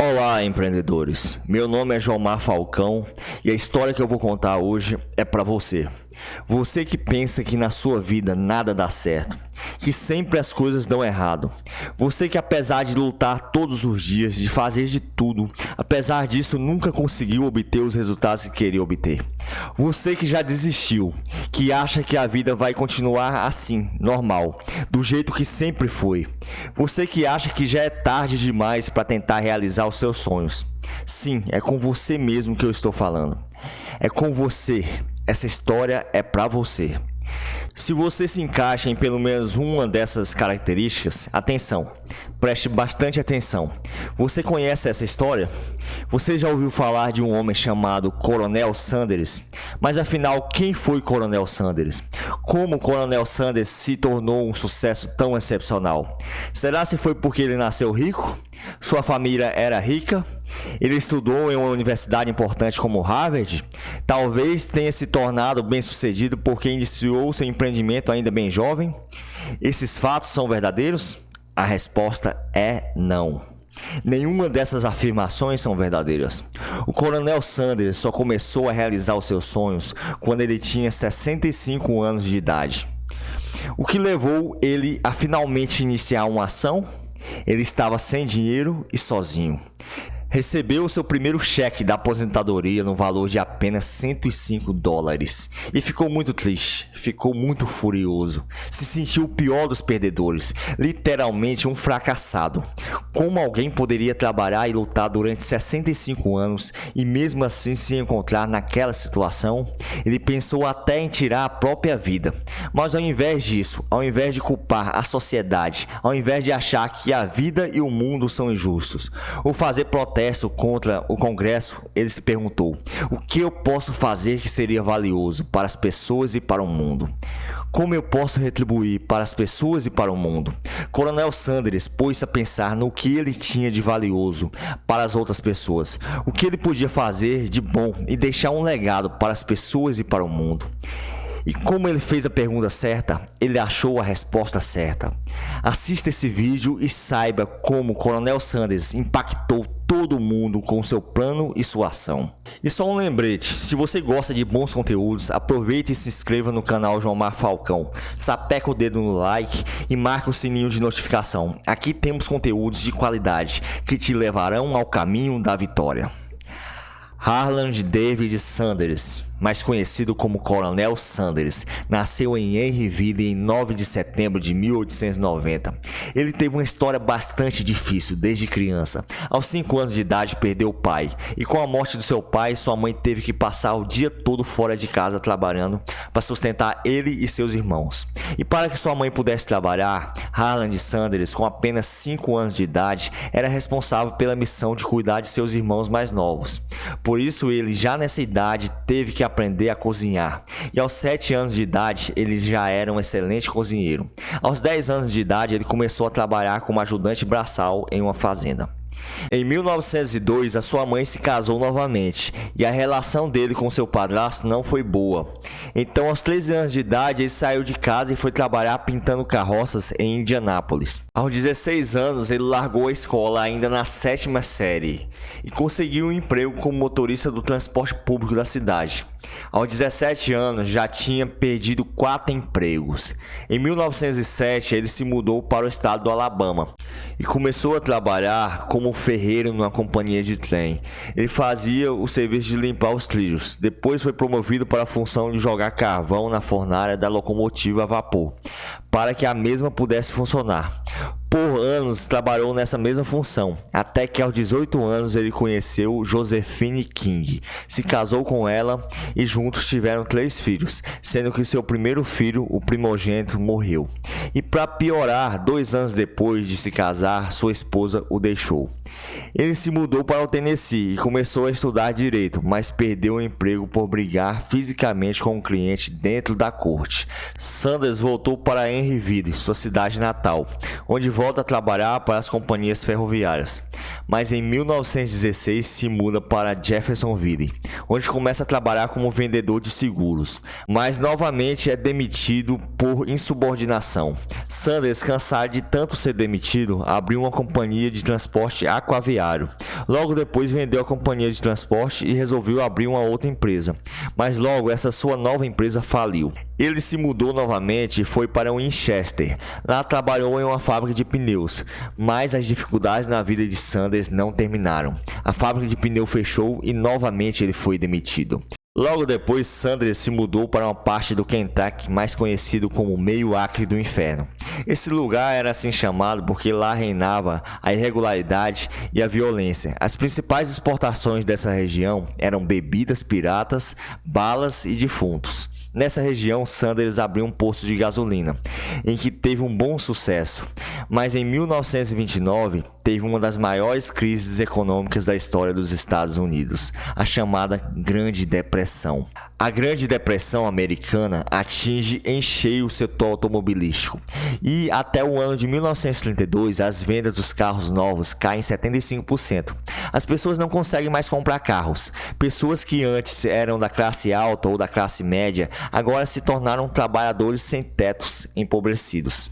Olá, empreendedores. Meu nome é Jomar Falcão e a história que eu vou contar hoje é para você. Você que pensa que na sua vida nada dá certo, que sempre as coisas dão errado. Você que apesar de lutar todos os dias, de fazer de tudo, apesar disso nunca conseguiu obter os resultados que queria obter. Você que já desistiu, que acha que a vida vai continuar assim, normal, do jeito que sempre foi. Você que acha que já é tarde demais para tentar realizar os seus sonhos. Sim, é com você mesmo que eu estou falando. É com você. Essa história é para você. Se você se encaixa em pelo menos uma dessas características, atenção, preste bastante atenção. Você conhece essa história? Você já ouviu falar de um homem chamado Coronel Sanders? Mas afinal, quem foi Coronel Sanders? Como Coronel Sanders se tornou um sucesso tão excepcional? Será se foi porque ele nasceu rico? Sua família era rica? Ele estudou em uma universidade importante como Harvard? Talvez tenha se tornado bem-sucedido porque iniciou seu empreendimento ainda bem jovem? Esses fatos são verdadeiros? A resposta é não. Nenhuma dessas afirmações são verdadeiras. O Coronel Sanders só começou a realizar os seus sonhos quando ele tinha 65 anos de idade. O que levou ele a finalmente iniciar uma ação? Ele estava sem dinheiro e sozinho. Recebeu o seu primeiro cheque da aposentadoria no valor de apenas $105 e ficou muito triste, ficou muito furioso, se sentiu o pior dos perdedores, literalmente um fracassado. Como alguém poderia trabalhar e lutar durante 65 anos e mesmo assim se encontrar naquela situação? Ele pensou até em tirar a própria vida, mas ao invés disso, ao invés de culpar a sociedade, ao invés de achar que a vida e o mundo são injustos, ou fazer protesto contra o Congresso, ele se perguntou: o que eu posso fazer que seria valioso para as pessoas e para o mundo? Como eu posso retribuir para as pessoas e para o mundo? Coronel Sanders pôs-se a pensar no que ele tinha de valioso para as outras pessoas, o que ele podia fazer de bom e deixar um legado para as pessoas e para o mundo. E como ele fez a pergunta certa, ele achou a resposta certa. Assista esse vídeo e saiba como Coronel Sanders impactou todo mundo com seu plano e sua ação. E só um lembrete, se você gosta de bons conteúdos, aproveite e se inscreva no canal Jomar Falcão, sapeca o dedo no like e marque o sininho de notificação. Aqui temos conteúdos de qualidade que te levarão ao caminho da vitória. Harland David Sanders, mais conhecido como Coronel Sanders, nasceu em Henryville em 9 de setembro de 1890. Ele teve uma história bastante difícil desde criança. Aos 5 anos de idade perdeu o pai, e com a morte do seu pai, sua mãe teve que passar o dia todo fora de casa trabalhando para sustentar ele e seus irmãos. E para que sua mãe pudesse trabalhar, Harland Sanders, com apenas 5 anos de idade, era responsável pela missão de cuidar de seus irmãos mais novos. Por isso ele, já nessa idade, teve que aprender a cozinhar. E aos 7 anos de idade, ele já era um excelente cozinheiro. Aos 10 anos de idade, ele começou a trabalhar como ajudante braçal em uma fazenda. Em 1902, a sua mãe se casou novamente e a relação dele com seu padrasto não foi boa. Então, aos 13 anos de idade, ele saiu de casa e foi trabalhar pintando carroças em Indianápolis. Aos 16 anos, ele largou a escola ainda na 7ª série e conseguiu um emprego como motorista do transporte público da cidade. Aos 17 anos, já tinha perdido 4 empregos. Em 1907, ele se mudou para o estado do Alabama e começou a trabalhar como ferreiro numa companhia de trem. Ele fazia o serviço de limpar os trilhos. Depois foi promovido para a função de jogar carvão na fornalha da locomotiva a vapor, para que a mesma pudesse funcionar. Por anos trabalhou nessa mesma função, até que aos 18 anos ele conheceu Josephine King, se casou com ela e juntos tiveram 3 filhos, sendo que seu primeiro filho, o primogênito, morreu. E para piorar, 2 anos depois de se casar, sua esposa o deixou. Ele se mudou para o Tennessee e começou a estudar direito, mas perdeu o emprego por brigar fisicamente com um cliente dentro da corte. Sanders voltou para Henryville, sua cidade natal, onde volta a trabalhar para as companhias ferroviárias. Mas em 1916 se muda para Jeffersonville, onde começa a trabalhar como vendedor de seguros, mas novamente é demitido por insubordinação. Sanders, cansado de tanto ser demitido, abriu uma companhia de transporte aquaviário. Logo depois vendeu a companhia de transporte e resolveu abrir uma outra empresa, mas logo essa sua nova empresa faliu. Ele se mudou novamente e foi para Winchester. Lá trabalhou em uma fábrica de pneus, mas as dificuldades na vida de Sanders não terminaram. A fábrica de pneu fechou e novamente ele foi demitido. Logo depois, Sanders se mudou para uma parte do Kentucky mais conhecido como Meio Acre do Inferno. Esse lugar era assim chamado porque lá reinava a irregularidade e a violência. As principais exportações dessa região eram bebidas piratas, balas e defuntos. Nessa região, Sanders abriu um posto de gasolina, em que teve um bom sucesso, mas em 1929 teve uma das maiores crises econômicas da história dos Estados Unidos, a chamada Grande Depressão. A Grande Depressão americana atinge em cheio o setor automobilístico e até o ano de 1932 as vendas dos carros novos caem 75%. As pessoas não conseguem mais comprar carros. Pessoas que antes eram da classe alta ou da classe média agora se tornaram trabalhadores sem tetos, empobrecidos.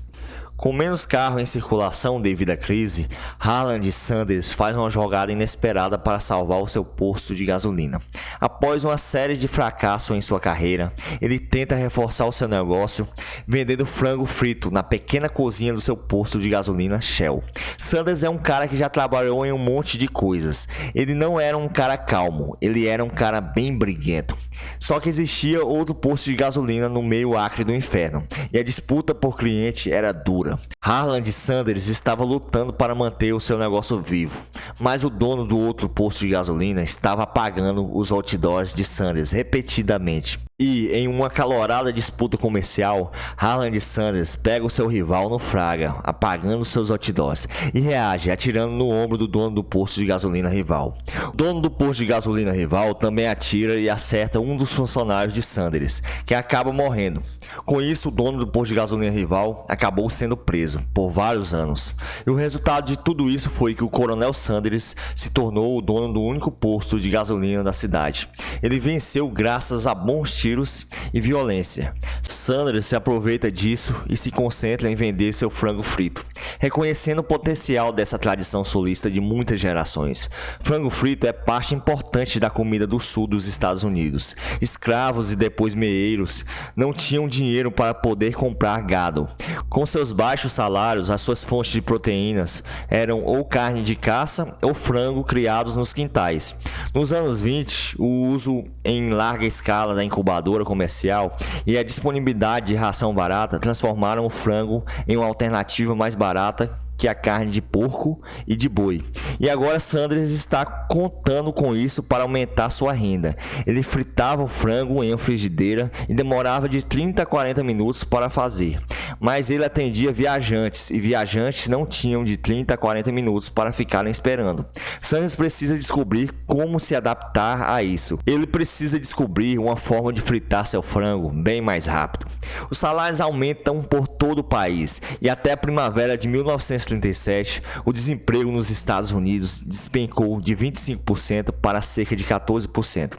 Com menos carro em circulação devido à crise, Harland Sanders faz uma jogada inesperada para salvar o seu posto de gasolina. Após uma série de fracassos em sua carreira, ele tenta reforçar o seu negócio vendendo frango frito na pequena cozinha do seu posto de gasolina Shell. Sanders é um cara que já trabalhou em um monte de coisas. Ele não era um cara calmo, ele era um cara bem briguento. Só que existia outro posto de gasolina no Meio Acre do Inferno, e a disputa por cliente era dura. Harland Sanders estava lutando para manter o seu negócio vivo, mas o dono do outro posto de gasolina estava apagando os outdoors de Sanders repetidamente. E, em uma acalorada disputa comercial, Harland Sanders pega o seu rival no fraga, apagando seus outdoors, e reage atirando no ombro do dono do posto de gasolina rival. O dono do posto de gasolina rival também atira e acerta um dos funcionários de Sanders, que acaba morrendo. Com isso, o dono do posto de gasolina rival acabou sendo preso por vários anos. E o resultado de tudo isso foi que o coronel Sanders se tornou o dono do único posto de gasolina da cidade. Ele venceu graças a bons tiros e violência. Sanders se aproveita disso e se concentra em vender seu frango frito, reconhecendo o potencial dessa tradição sulista de muitas gerações. Frango frito é parte importante da comida do sul dos Estados Unidos. Escravos e depois meeiros não tinham dinheiro para poder comprar gado. Com seus baixos salários, as suas fontes de proteínas eram ou carne de caça ou frango criados nos quintais. Nos anos 20, o uso em larga escala da incubadora comercial e a disponibilidade de ração barata transformaram o frango em uma alternativa mais barata que a carne de porco e de boi. E agora Sanders está contando com isso para aumentar sua renda. Ele fritava o frango em uma frigideira e demorava de 30 a 40 minutos para fazer. Mas ele atendia viajantes e viajantes não tinham de 30 a 40 minutos para ficarem esperando. Sanders precisa descobrir como se adaptar a isso. Ele precisa descobrir uma forma de fritar seu frango bem mais rápido. Os salários aumentam por todo o país e até a primavera de 1937, o desemprego nos Estados Unidos despencou de 25% para cerca de 14%.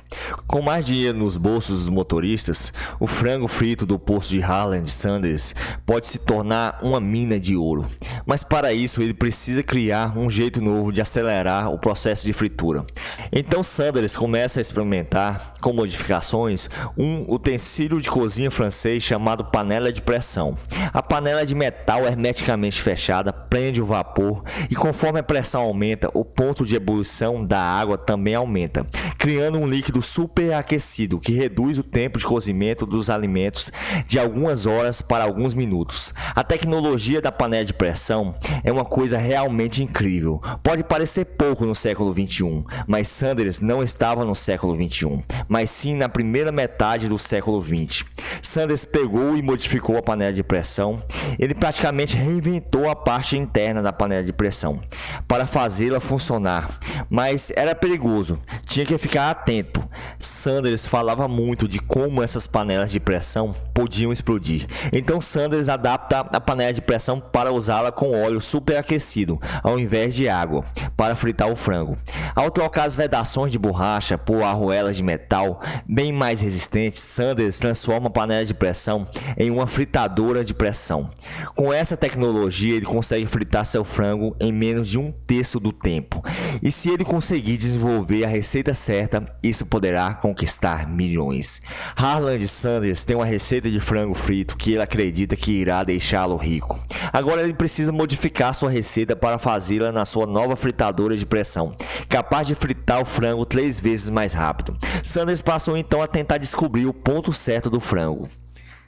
Com mais dinheiro nos bolsos dos motoristas, o frango frito do posto de Harland Sanders pode se tornar uma mina de ouro. Mas para isso ele precisa criar um jeito novo de acelerar o processo de fritura. Então Sanders começa a experimentar, com modificações, um utensílio de cozinha francês chamado panela de pressão. A panela de metal hermeticamente fechada prende o vapor e conforme a pressão aumenta, o ponto de ebulição da água também aumenta, criando um líquido superaquecido que reduz o tempo de cozimento dos alimentos de algumas horas para alguns minutos. A tecnologia da panela de pressão é uma coisa realmente incrível. Pode parecer pouco no século XXI, mas Sanders não estava no século XXI, mas sim na primeira metade do século XX. Sanders pegou e modificou a panela de pressão pressão, ele praticamente reinventou a parte interna da panela de pressão para fazê-la funcionar, mas era perigoso, tinha que ficar atento. Sanders falava muito de como essas panelas de pressão podiam explodir, então Sanders adapta a panela de pressão para usá-la com óleo superaquecido ao invés de água para fritar o frango. Ao trocar as vedações de borracha por arruelas de metal bem mais resistentes, Sanders transforma a panela de pressão em uma fritadora de pressão. Com essa tecnologia, ele consegue fritar seu frango em menos de 1/3 do tempo. E se ele conseguir desenvolver a receita certa, isso poderá conquistar milhões. Harland Sanders tem uma receita de frango frito que ele acredita que irá deixá-lo rico. Agora ele precisa modificar sua receita para fazê-la na sua nova fritadora de pressão, capaz de fritar o frango 3 vezes mais rápido. Sanders passou então a tentar descobrir o ponto certo do frango.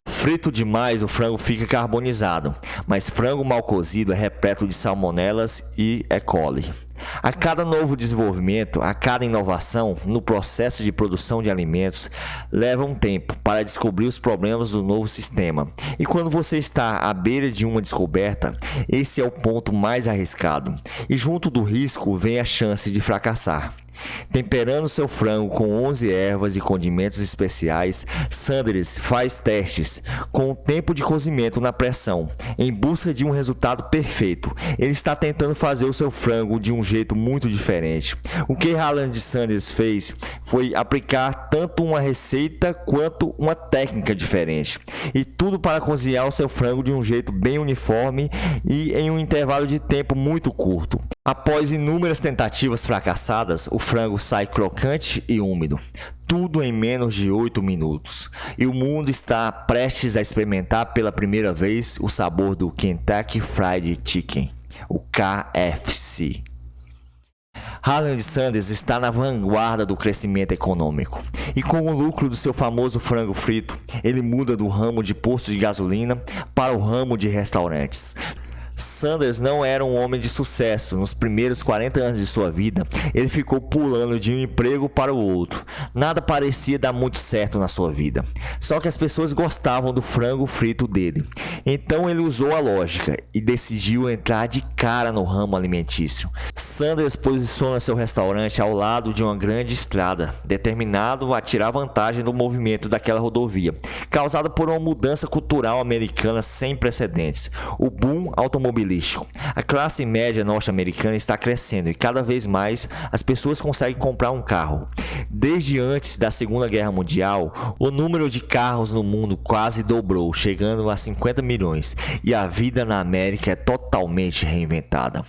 Frito demais, o frango fica carbonizado, mas frango mal cozido é repleto de salmonelas e E. coli. A cada novo desenvolvimento, a cada inovação no processo de produção de alimentos, leva um tempo para descobrir os problemas do novo sistema. E quando você está à beira de uma descoberta, esse é o ponto mais arriscado. E junto do risco vem a chance de fracassar. Temperando seu frango com 11 ervas e condimentos especiais, Sanders faz testes com o tempo de cozimento na pressão, em busca de um resultado perfeito. Ele está tentando fazer o seu frango de um jeito muito diferente. O que Harland Sanders fez foi aplicar tanto uma receita quanto uma técnica diferente, e tudo para cozinhar o seu frango de um jeito bem uniforme e em um intervalo de tempo muito curto. Após inúmeras tentativas fracassadas, o frango sai crocante e úmido, tudo em menos de 8 minutos. E o mundo está prestes a experimentar pela primeira vez o sabor do Kentucky Fried Chicken, o KFC. Harland Sanders está na vanguarda do crescimento econômico, e com o lucro do seu famoso frango frito, ele muda do ramo de postos de gasolina para o ramo de restaurantes. Sanders não era um homem de sucesso. Nos primeiros 40 anos de sua vida, ele ficou pulando de um emprego para o outro. Nada parecia dar muito certo na sua vida. Só que as pessoas gostavam do frango frito dele. Então ele usou a lógica e decidiu entrar de cara no ramo alimentício. Sanders posiciona seu restaurante ao lado de uma grande estrada, determinado a tirar vantagem do movimento daquela rodovia, causada por uma mudança cultural americana sem precedentes, o boom automobilístico. A classe média norte-americana está crescendo e cada vez mais as pessoas conseguem comprar um carro. Desde antes da Segunda Guerra Mundial, o número de carros no mundo quase dobrou, chegando a 50 milhões, e a vida na América é totalmente reinventada.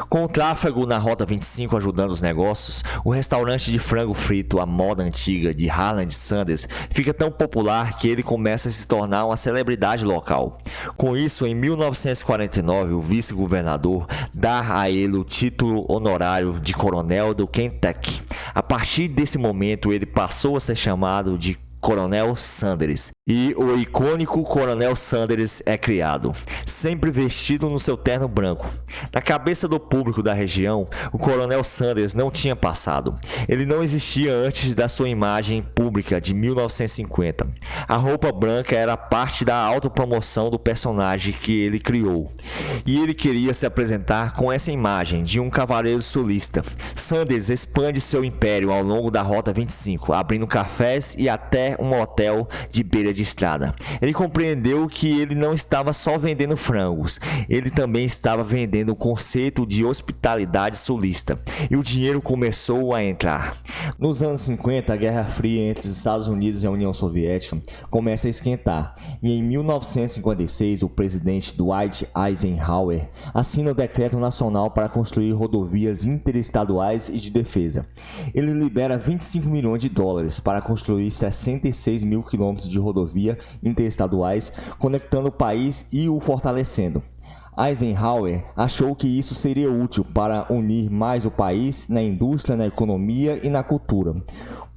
Com o tráfego na Rota 25 ajudando os negócios, o restaurante de frango frito, a moda antiga de Harland Sanders, fica tão popular que ele começa a se tornar uma celebridade local. Com isso, em 1949, o vice-governador dá a ele o título honorário de coronel do Kentucky. A partir desse momento, ele passou a ser chamado de Coronel Sanders, e o icônico Coronel Sanders é criado, sempre vestido no seu terno branco. Na cabeça do público da região, o Coronel Sanders não tinha passado. Ele não existia antes da sua imagem pública de 1950. A roupa branca era parte da autopromoção do personagem que ele criou, e ele queria se apresentar com essa imagem de um cavaleiro sulista. Sanders expande seu império ao longo da Rota 25, abrindo cafés e até um hotel de beira de estrada. Ele compreendeu que ele não estava só vendendo frangos, ele também estava vendendo o conceito de hospitalidade sulista, e o dinheiro começou a entrar. Nos anos 50, a Guerra Fria entre os Estados Unidos e a União Soviética começa a esquentar, e em 1956 o presidente Dwight Eisenhower assina o Decreto Nacional para construir rodovias interestaduais e de defesa. Ele libera 25 milhões de dólares para construir 66 mil quilômetros de rodovia interestaduais, conectando o país e o fortalecendo. Eisenhower achou que isso seria útil para unir mais o país na indústria, na economia e na cultura.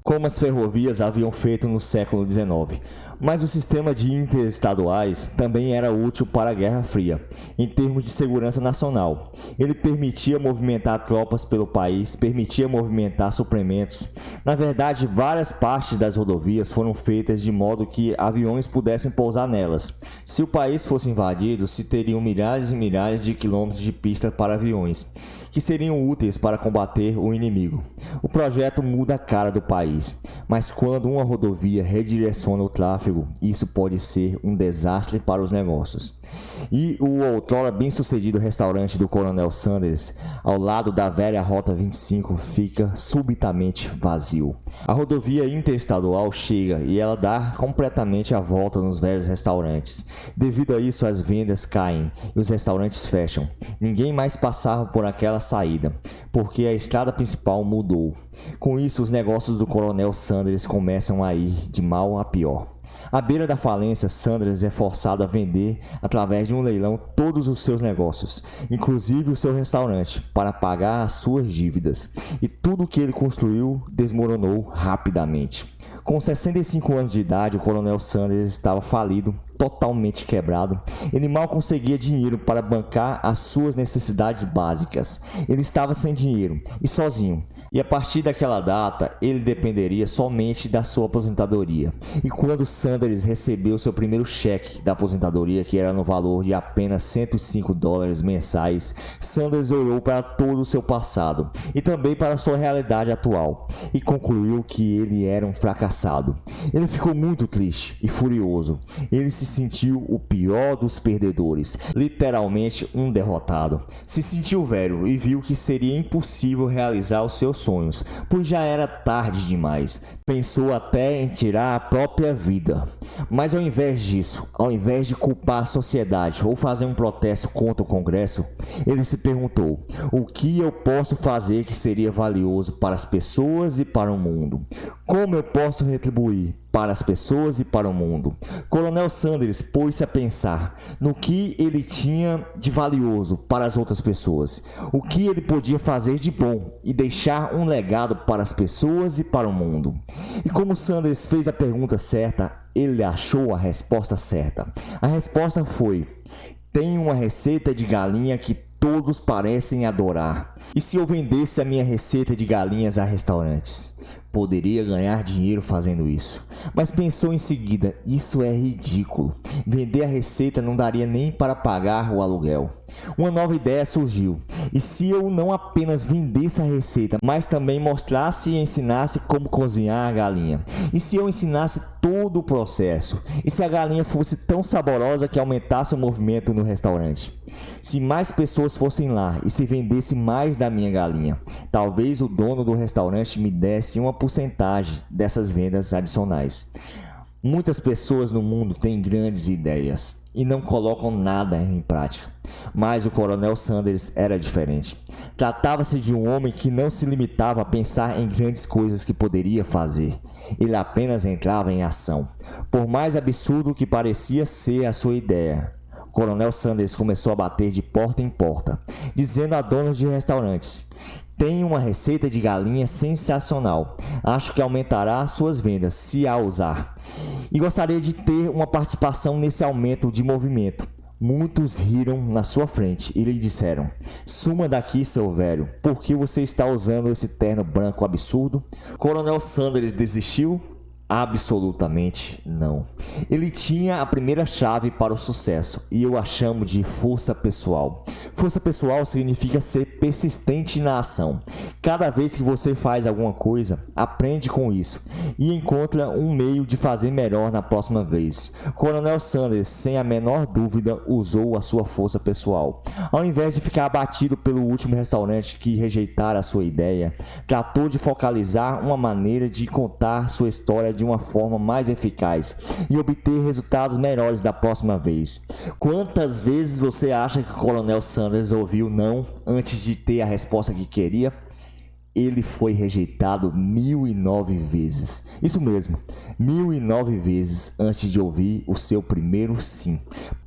como as ferrovias haviam feito no século XIX. Mas o sistema de interestaduais também era útil para a Guerra Fria, em termos de segurança nacional. Ele permitia movimentar tropas pelo país, permitia movimentar suprimentos. Na verdade, várias partes das rodovias foram feitas de modo que aviões pudessem pousar nelas. Se o país fosse invadido, se teriam milhares e milhares de quilômetros de pista para aviões, que seriam úteis para combater o inimigo. O projeto muda a cara do país, mas quando uma rodovia redireciona o tráfego, isso pode ser um desastre para os negócios. E o outrora bem-sucedido restaurante do Coronel Sanders, ao lado da velha Rota 25, fica subitamente vazio. A rodovia interestadual chega e ela dá completamente a volta nos velhos restaurantes. Devido a isso, as vendas caem e os restaurantes fecham. Ninguém mais passava por aquela saída, porque a estrada principal mudou. Com isso, os negócios do Coronel Sanders começam a ir de mal a pior. À beira da falência, Sanders é forçado a vender, através de um leilão, todos os seus negócios, inclusive o seu restaurante, para pagar as suas dívidas. E tudo o que ele construiu desmoronou rapidamente. Com 65 anos de idade, o Coronel Sanders estava falido, totalmente quebrado. Ele mal conseguia dinheiro para bancar as suas necessidades básicas. Ele estava sem dinheiro e sozinho. E a partir daquela data, ele dependeria somente da sua aposentadoria. E quando Sanders recebeu seu primeiro cheque da aposentadoria, que era no valor de apenas $105 mensais, Sanders olhou para todo o seu passado e também para a sua realidade atual e concluiu que ele era um fracassado. Ele ficou muito triste e furioso. Ele se sentiu o pior dos perdedores, literalmente um derrotado. Se sentiu velho e viu que seria impossível realizar os seus sonhos, pois já era tarde demais. Pensou até em tirar a própria vida. Mas ao invés disso, ao invés de culpar a sociedade ou fazer um protesto contra o Congresso, ele se perguntou: o que eu posso fazer que seria valioso para as pessoas e para o mundo? Como eu posso retribuir para as pessoas e para o mundo? Coronel Sanders pôs-se a pensar no que ele tinha de valioso para as outras pessoas, o que ele podia fazer de bom e deixar um legado para as pessoas e para o mundo. E como Sanders fez a pergunta certa, ele achou a resposta certa. A resposta foi: tem uma receita de galinha que todos parecem adorar. E se eu vendesse a minha receita de galinhas a restaurantes? Poderia ganhar dinheiro fazendo isso. Mas pensou em seguida: isso é ridículo. Vender a receita não daria nem para pagar o aluguel. Uma nova ideia surgiu. E se eu não apenas vendesse a receita, mas também mostrasse e ensinasse como cozinhar a galinha? E se eu ensinasse todo o processo? E se a galinha fosse tão saborosa que aumentasse o movimento no restaurante? Se mais pessoas fossem lá e se vendesse mais da minha galinha, talvez o dono do restaurante me desse uma porcentagem dessas vendas adicionais. Muitas pessoas no mundo têm grandes ideias e não colocam nada em prática. Mas o Coronel Sanders era diferente. Tratava-se de um homem que não se limitava a pensar em grandes coisas que poderia fazer. Ele apenas entrava em ação, por mais absurdo que parecia ser a sua ideia. O Coronel Sanders começou a bater de porta em porta, dizendo a donos de restaurantes: tenho uma receita de galinha sensacional. Acho que aumentará suas vendas se a usar. E gostaria de ter uma participação nesse aumento de movimento. Muitos riram na sua frente e lhe disseram: suma daqui, seu velho, por que você está usando esse terno branco absurdo? Coronel Sanders desistiu? Absolutamente não. Ele tinha a primeira chave para o sucesso e eu a chamo de força pessoal. Força pessoal significa ser persistente na ação. Cada vez que você faz alguma coisa, aprende com isso e encontra um meio de fazer melhor na próxima vez. Coronel Sanders, sem a menor dúvida, usou a sua força pessoal. Ao invés de ficar abatido pelo último restaurante que rejeitara a sua ideia, tratou de focalizar uma maneira de contar sua história de uma forma mais eficaz e obter resultados melhores da próxima vez. Quantas vezes você acha que o Coronel Sanders ouviu não antes de ter a resposta que queria? ele foi rejeitado 1009 vezes. Isso mesmo, 1009 vezes antes de ouvir o seu primeiro sim.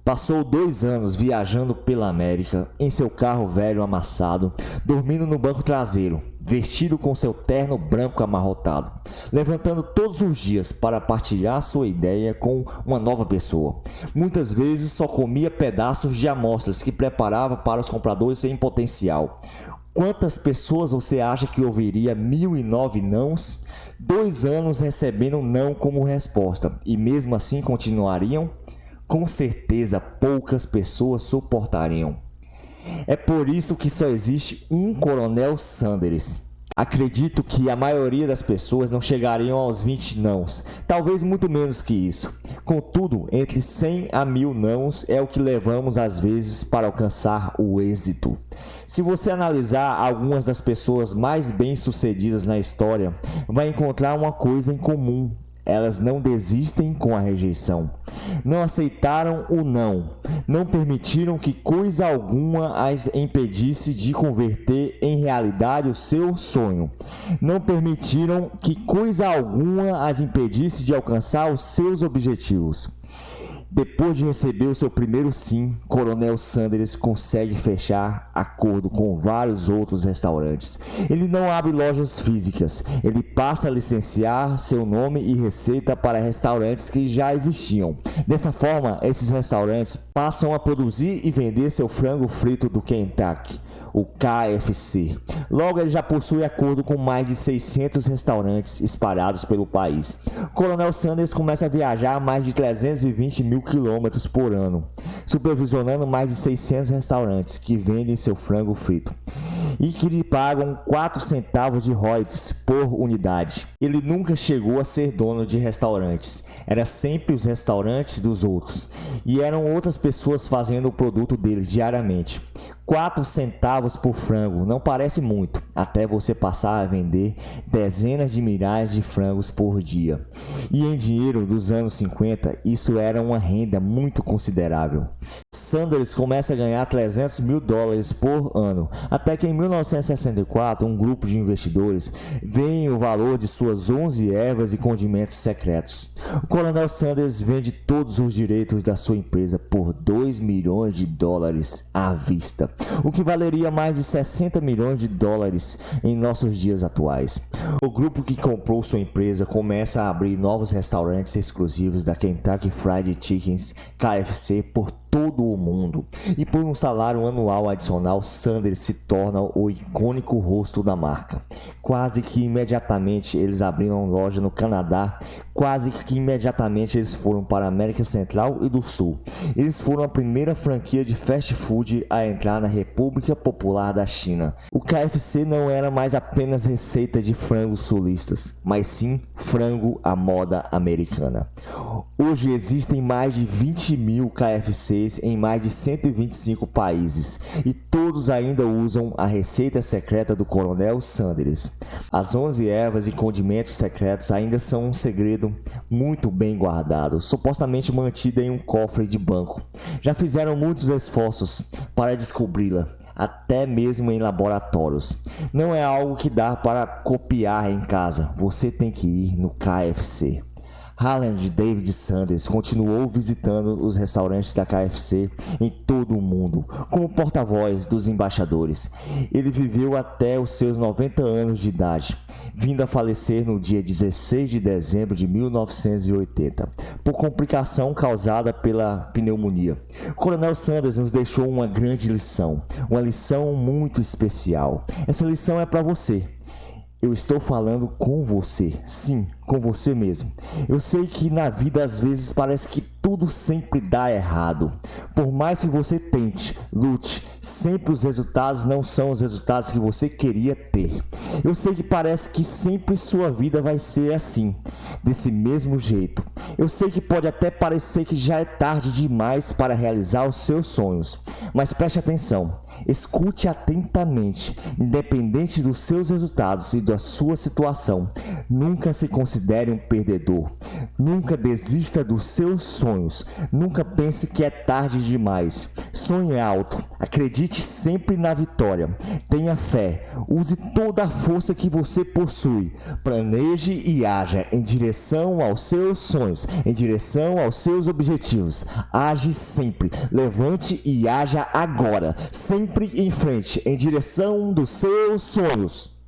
Passou 2 anos viajando pela América em seu carro velho amassado, dormindo no banco traseiro, vestido com seu terno branco amarrotado, levantando todos os dias para partilhar sua ideia com uma nova pessoa. Muitas vezes só comia pedaços de amostras que preparava para os compradores em potencial. Quantas pessoas você acha que ouviria 1009 nãos? 2 anos recebendo não como resposta e mesmo assim continuariam? Com certeza poucas pessoas suportariam. É por isso que só existe um Coronel Sanders. Acredito que a maioria das pessoas não chegariam aos 20 nãos, talvez muito menos que isso. Contudo, entre 100 a 1000 nãos é o que levamos às vezes para alcançar o êxito. Se você analisar algumas das pessoas mais bem-sucedidas na história, vai encontrar uma coisa em comum. Elas não desistem com a rejeição, não aceitaram o não permitiram que coisa alguma as impedisse de converter em realidade o seu sonho, não permitiram que coisa alguma as impedisse de alcançar os seus objetivos. Depois de receber o seu primeiro sim, Coronel Sanders consegue fechar acordo com vários outros restaurantes. Ele não abre lojas físicas, ele passa a licenciar seu nome e receita para restaurantes que já existiam. Dessa forma, esses restaurantes passam a produzir e vender seu frango frito do Kentucky, o KFC. Logo, ele já possui acordo com mais de 600 restaurantes espalhados pelo país. Coronel Sanders começa a viajar a mais de 320 mil quilômetros por ano, supervisionando mais de 600 restaurantes que vendem seu frango frito e que lhe pagam 4 centavos de royalties por unidade. Ele nunca chegou a ser dono de restaurantes, era sempre os restaurantes dos outros, e eram outras pessoas fazendo o produto dele diariamente. 4 centavos por frango não parece muito, até você passar a vender dezenas de milhares de frangos por dia. E em dinheiro dos anos 50, isso era uma renda muito considerável. Sanders começa a ganhar 300 mil dólares por ano, até que em 1964 um grupo de investidores vê o valor de suas 11 ervas e condimentos secretos. O Coronel Sanders vende todos os direitos da sua empresa por 2 milhões de dólares à vista, o que valeria mais de 60 milhões de dólares em nossos dias atuais. O grupo que comprou sua empresa começa a abrir novos restaurantes exclusivos da Kentucky Fried Chickens, KFC, por todo o mundo, e por um salário anual adicional, Sanders se torna o icônico rosto da marca. Quase que imediatamente eles abriram loja no Canadá, quase que imediatamente eles foram para a América Central e do Sul. Eles foram a primeira franquia de fast food a entrar na República Popular da China. O KFC não era mais apenas receita de frangos sulistas, mas sim frango à moda americana. Hoje existem mais de 20 mil KFCs em mais de 125 países e todos ainda usam a receita secreta do Coronel Sanders. As 11 ervas e condimentos secretos ainda são um segredo muito bem guardado, supostamente mantido em um cofre de banco. Já fizeram muitos esforços para descobri-la, até mesmo em laboratórios. Não é algo que dá para copiar em casa, você tem que ir no KFC. Harland David Sanders continuou visitando os restaurantes da KFC em todo o mundo, como porta-voz dos embaixadores. Ele viveu até os seus 90 anos de idade, vindo a falecer no dia 16 de dezembro de 1980, por complicação causada pela pneumonia. Coronel Sanders nos deixou uma grande lição, uma lição muito especial. Essa lição é para você. Eu estou falando com você, sim, com você mesmo. Eu sei que na vida às vezes parece que tudo sempre dá errado. Por mais que você tente, lute, sempre os resultados não são os resultados que você queria ter. Eu sei que parece que sempre sua vida vai ser assim, desse mesmo jeito. Eu sei que pode até parecer que já é tarde demais para realizar os seus sonhos. Mas preste atenção, escute atentamente, independente dos seus resultados e da sua situação. Nunca se considere considere um perdedor. Nunca desista dos seus sonhos. Nunca pense que é tarde demais. Sonhe alto. Acredite sempre na vitória. Tenha fé. Use toda a força que você possui. Planeje e haja em direção aos seus sonhos, em direção aos seus objetivos. Age sempre. Levante e haja agora. Sempre em frente, em direção dos seus sonhos.